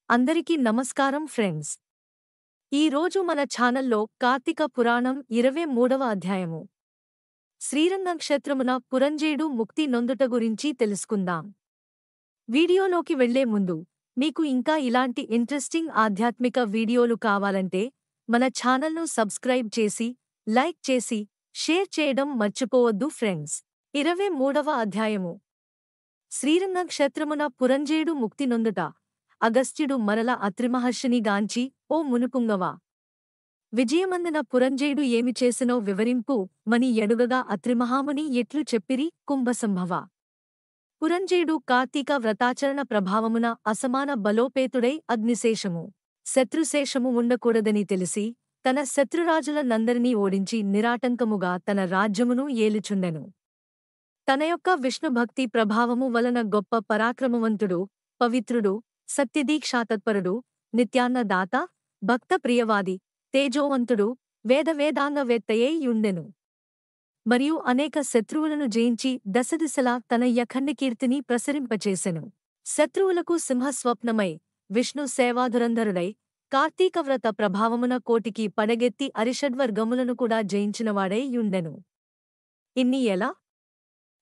అందరికీ నమస్కారం ఫ్రెండ్స్. ఈరోజు మన ఛానల్లో కార్తీక పురాణం 23వ అధ్యాయము శ్రీరంగక్షేత్రమున పురంజేయుడు ముక్తి నొందుట గురించి తెలుసుకుందాం. వీడియోలోకి వెళ్లే ముందు మీకు ఇంకా ఇలాంటి ఇంట్రెస్టింగ్ ఆధ్యాత్మిక వీడియోలు కావాలంటే మన ఛానల్ను సబ్స్క్రైబ్ చేసి, లైక్ చేసి, షేర్ చేయడం మర్చిపోవద్దు ఫ్రెండ్స్. 23వ అధ్యాయము శ్రీరంగక్షేత్రమున పురంజేయుడు ముక్తి నొందుట. అగస్త్యుడు మరల అత్రిమహర్షిని గాంచి, ఓ మునుపుంగవా! విజయమందున పురంజేయుడు ఏమి చేసెనో వివరింపు మని యడుగగా అత్రిమహాముని ఎట్లు చెప్పిరి. కుంభసంభవ. పురంజేయుడు కార్తీక వ్రతాచరణ ప్రభావమున అసమాన బలోపేతుడై అగ్నిశేషము, శత్రుశేషము ఉండకూడదని తెలిసి తన శత్రురాజుల నందరినీ ఓడించి నిరాటంకముగా తన రాజ్యమును ఏలుచుండెను. తన యొక్క విష్ణుభక్తి ప్రభావము వలన గొప్ప పరాక్రమవంతుడు, పవిత్రుడు, సత్యదీక్షాతత్పరుడు, నిత్యాన్నదాత, భక్త ప్రియవాది, తేజోవంతుడు, వేదాంగవేత్తయై యుండెను. మరియు అనేక శత్రువులను జయించి దశదిశలా తన యఖండకీర్తిని ప్రసరింపచేసెను. శత్రువులకు సింహస్వప్నమై విష్ణు సేవాధురంధరుడై కార్తీకవ్రత ప్రభావమున కోటికి పడగెత్తి అరిషడ్వర్గములను కూడా జయించినవాడై యుండెను. ఇన్ని ఎలా?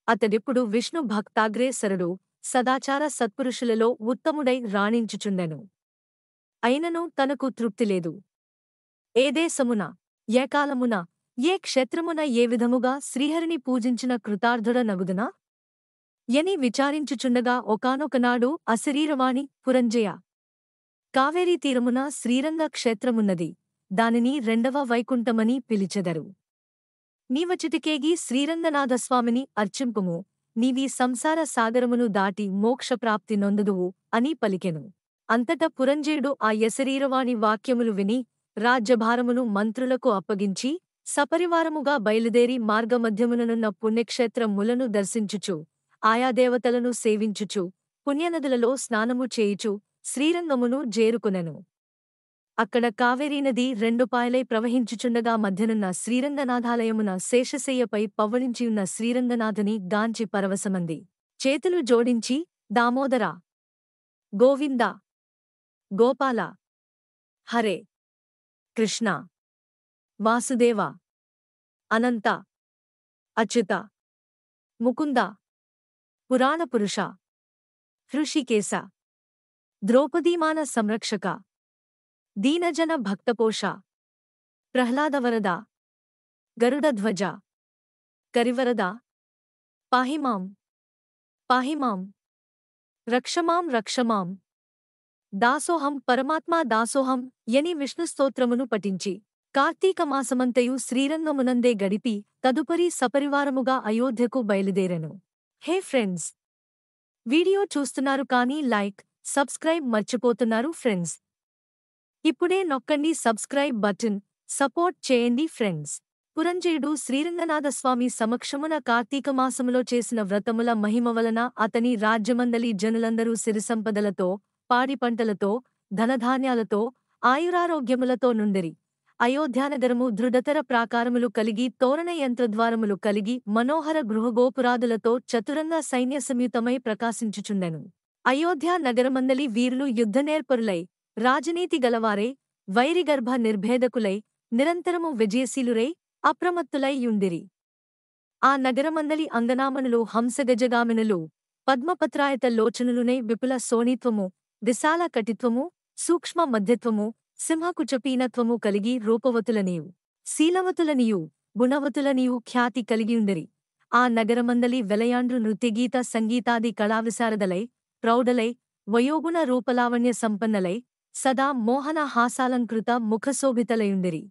అతడిప్పుడు విష్ణు భక్తాగ్రేసరుడు, సదాచార సత్పురుషులలో ఉత్తముడై రాణించుచుండెను. అయినను తనకు తృప్తిలేదు. ఏ దేశమున, ఏ కాలమున, ఏ క్షేత్రమున ఏ విధముగా శ్రీహరిని పూజించిన కృతార్థుడ నగుదునా యని విచారించుచుండగా ఒకానొకనాడు అశరీరవాణి, పురంజయ! కావేరీ తీరమున శ్రీరంగ క్షేత్రమున్నది, దానిని రెండవ వైకుంఠమని పిలిచెదరు. నీవచిటికేగి శ్రీరంగనాథస్వామిని అర్చింపుము, నీవీ సంసార సాగరమును దాటి మోక్షప్రాప్తి నొందుదువు అని పలికెను. అంతట పురంజేయుడు ఆ యశరీరవాణి వాక్యములు విని రాజ్యభారమును మంత్రులకు అప్పగించి సపరివారముగా బయలుదేరి మార్గమధ్యముననున్న పుణ్యక్షేత్రములను దర్శించుచు, ఆయా దేవతలను సేవించుచు, పుణ్యనదులలో స్నానము చేయుచు శ్రీరంగమును జేరుకొనెను. అక్కడ కావేరీనది రెండు పాయలై ప్రవహించుచుండగా మధ్యనున్న శ్రీరంగనాథాలయమున శేషశయ్యపై పవ్వళించియున్న శ్రీరంగనాథుని గాంచి పరవశమంది. చేతులు జోడించి, దామోదరా, గోవిందా, గోపాల, హరే కృష్ణ, వాసుదేవ, అనంత, అచ్యుత, ముకుంద, పురాణపురుష, హృషికేశ, ద్రౌపదీమాన సంరక్షక, దీనజన భక్తపోష, ప్రహ్లాదవరద, గరుడధ్వజ, కరివరద, పాహిమాం, పాహిమాం, రక్షమాం రక్షమాం, దాసోహం పరమాత్మా దాసోహం యని విష్ణుస్తోత్రమును పఠించి కార్తీక మాసమంతయు శ్రీరంగమునందే గడిపి తదుపరి సపరివారముగా అయోధ్యకు బయలుదేరెను. హే ఫ్రెండ్స్! వీడియో చూస్తున్నారు కానీ లైక్, సబ్స్క్రైబ్ మర్చిపోతున్నారు ఫ్రెండ్స్. ఇప్పుడే నొక్కండి సబ్స్క్రైబ్ బటన్, సపోర్ట్ చేయండి ఫ్రెండ్స్. పురంజేయుడు శ్రీరంగనాథస్వామి సమక్షమున కార్తీకమాసములో చేసిన వ్రతముల మహిమ వలన అతని రాజ్యమందలి జనులందరూ సిరిసంపదలతో, పాడిపంటలతో, ధనధాన్యాలతో, ఆయురారోగ్యములతో నుండిరి. అయోధ్యానగరము దృఢతర ప్రాకారములు కలిగి, తోరణ యంత్రద్వారములు కలిగి, మనోహర గృహగోపురాదులతో చతురంగ సైన్యసంయుతమై ప్రకాశించుచుండెను. అయోధ్యా నగరమందలి వీరులు యుద్ధనేర్పరులై, రాజనీతి గలవారై, వైరిగర్భ నిర్భేదకులై, నిరంతరము విజయశీలురై, అప్రమత్తులై యుండిరి. ఆ నగరమందలి అంగనామణులు హంసగజగామినులు, పద్మపత్రాయత లోచనులునై విపుల సోణిత్వము, విశాల కటిత్వము, సూక్ష్మ మధ్యత్వము, సింహకుచపీనత్వము కలిగి రూపవతులనియు, శీలవతులనియు, గుణవతులనియు ఖ్యాతి కలిగియుండిరి. ఆ నగరమందలి వెలయాండ్రు నృత్యగీత సంగీతాది కళావిశారదలై, ప్రౌఢలై, వయోగుణ రూపలావణ్య సంపన్నలై, సదా మోహన హాసాలంకృత ముఖశోభితలయుండిరి.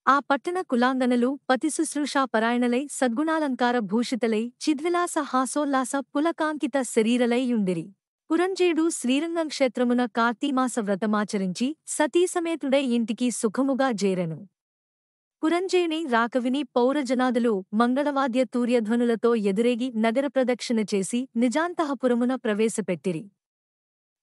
ఆ పట్టణ కులాంగనలు పతిశుశ్రూషాపరాయణలై, సద్గుణాలంకార భూషితలై, చిద్విలాస హాసోల్లాస పులకాంకిత శరీరలై యుండిరి. పురంజేయుడు శ్రీరంగక్షేత్రమున కార్తీమాస వ్రతమాచరించి సతీసమేతుడై ఇంటికి సుఖముగా జేరెను. పురంజేయుని రాకవిని పౌరజనాదులు మంగళవాద్య తూర్యధ్వనులతో ఎదురేగి నగర ప్రదక్షిణ చేసి నిజాంతఃపురమున ప్రవేశపెట్టిరి.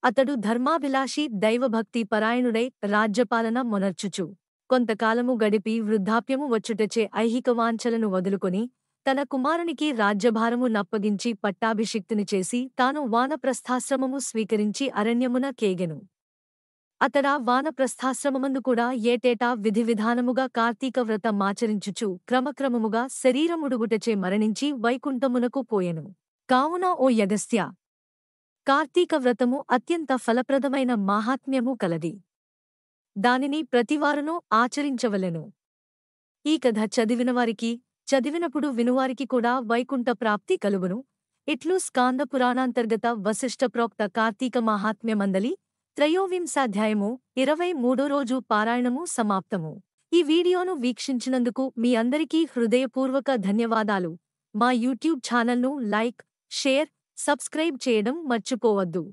అతడు ధర్మాభిలాషి, దైవభక్తి పరాయణుడై రాజ్యపాలన మొనర్చుచు కొంతకాలము గడిపి వృద్ధాప్యము వచ్చుటచే ఐహిక వాంఛలను వదులుకొని తన కుమారునికి రాజ్యభారము నప్పగించి పట్టాభిషిక్తుని చేసి తాను వానప్రస్థాశ్రమము స్వీకరించి అరణ్యమున కేగెను. అతడా వానప్రస్థాశ్రమమందు కూడా ఏటేటా విధివిధానముగా కార్తీక వ్రతమాచరించుచు క్రమక్రమముగా శరీరముడుగుటచే మరణించి వైకుంఠమునకు పోయెను. కావున ఓ యగస్త్యా, కార్తీక వ్రతము అత్యంత ఫలప్రదమైన మాహాత్మ్యము కలది. దానిని ప్రతివారునూ ఆచరించవలెను. ఈ కథ చదివినవారికి, చదివినప్పుడు వినువారికి కూడా వైకుంఠ ప్రాప్తి కలుగును. ఇట్లు స్కాంద పురాణాంతర్గత వశిష్ఠ ప్రోక్త కార్తీక మాహాత్మ్యమందలి త్రయోవింశాధ్యాయము 23 రోజు పారాయణము సమాప్తము. ఈ వీడియోను వీక్షించినందుకు మీ అందరికీ హృదయపూర్వక ధన్యవాదాలు. మా యూట్యూబ్ ఛానల్ను లైక్, షేర్, సబ్స్క్రైబ్ చేయడం మర్చిపోవద్దు.